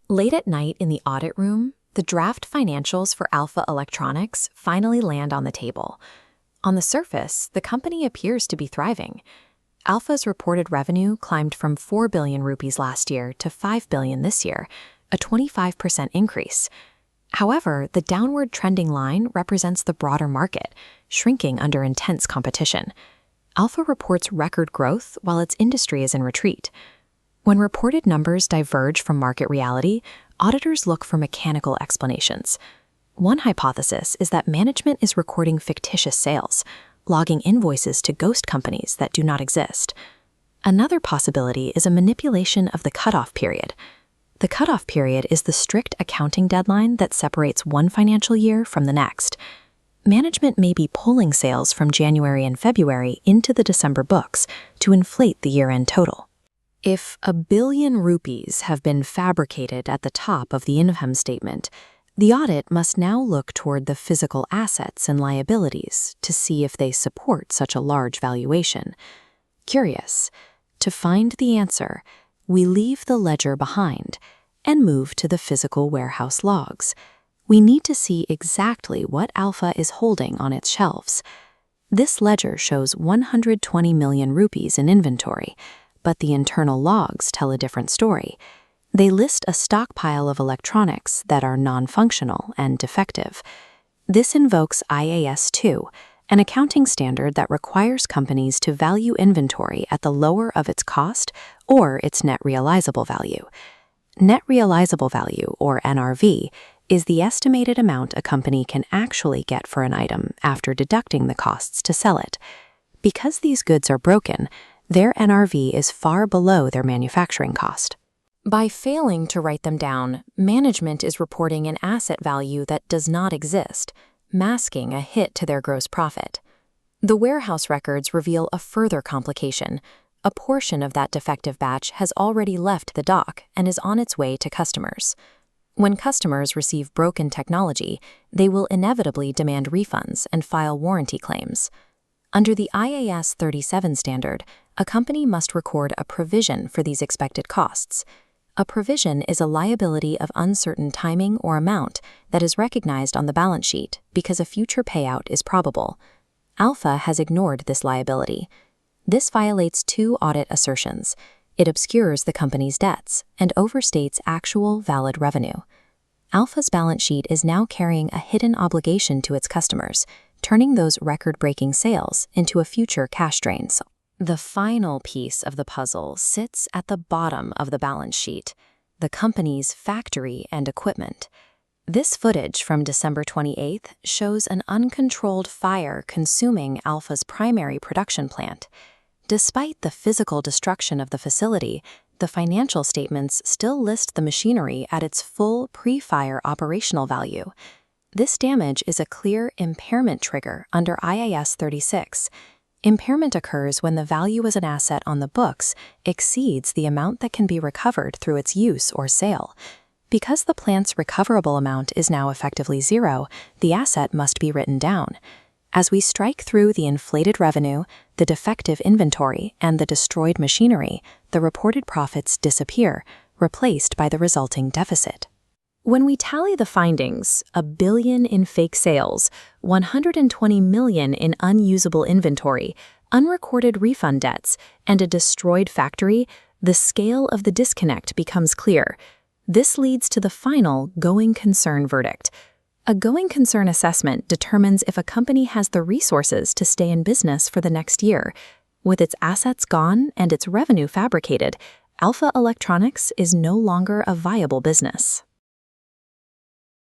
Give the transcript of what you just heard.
Late at night in the audit room, the draft financials for Alpha Electronics finally land on the table. On the surface, the company appears to be thriving. Alpha's reported revenue climbed from 4 billion rupees last year to 5 billion this year, a 25% increase. However, the downward trending line represents the broader market, shrinking under intense competition. Alpha reports record growth while its industry is in retreat. When reported numbers diverge from market reality, auditors look for mechanical explanations. One hypothesis is that management is recording fictitious sales, logging invoices to ghost companies that do not exist. Another possibility is a manipulation of the cutoff period. The cutoff period is the strict accounting deadline that separates one financial year from the next. Management may be pulling sales from January and February into the December books to inflate the year-end total. If 1 billion rupees have been fabricated at the top of the income statement, the audit must now look toward the physical assets and liabilities to see if they support such a large valuation. Curious, to find the answer, we leave the ledger behind and move to the physical warehouse logs. We need to see exactly what Alpha is holding on its shelves. This ledger shows 120 million rupees in inventory, but the internal logs tell a different story. They list a stockpile of electronics that are non-functional and defective. This invokes IAS 2, an accounting standard that requires companies to value inventory at the lower of its cost or its net realizable value. Net realizable value, or NRV, is the estimated amount a company can actually get for an item after deducting the costs to sell it. Because these goods are broken, their NRV is far below their manufacturing cost. By failing to write them down, management is reporting an asset value that does not exist, masking a hit to their gross profit. The warehouse records reveal a further complication. A portion of that defective batch has already left the dock and is on its way to customers. When customers receive broken technology, they will inevitably demand refunds and file warranty claims. Under the IAS 37 standard, a company must record a provision for these expected costs. A provision is a liability of uncertain timing or amount that is recognized on the balance sheet because a future payout is probable. Alpha has ignored this liability. This violates two audit assertions. It obscures the company's debts and overstates actual valid revenue. Alpha's balance sheet is now carrying a hidden obligation to its customers, turning those record-breaking sales into a future cash drain. The final piece of the puzzle sits at the bottom of the balance sheet, the company's factory and equipment. This footage from December 28th shows an uncontrolled fire consuming Alpha's primary production plant. Despite the physical destruction of the facility, the financial statements still list the machinery at its full pre-fire operational value. This damage is a clear impairment trigger under IAS 36. Impairment occurs when the value as an asset on the books exceeds the amount that can be recovered through its use or sale. Because the plant's recoverable amount is now effectively zero, the asset must be written down. As we strike through the inflated revenue, the defective inventory, and the destroyed machinery, the reported profits disappear, replaced by the resulting deficit. When we tally the findings, 1 billion in fake sales, 120 million in unusable inventory, unrecorded refund debts, and a destroyed factory, the scale of the disconnect becomes clear. This leads to the final going concern verdict. A going concern assessment determines if a company has the resources to stay in business for the next year. With its assets gone and its revenue fabricated, Alpha Electronics is no longer a viable business.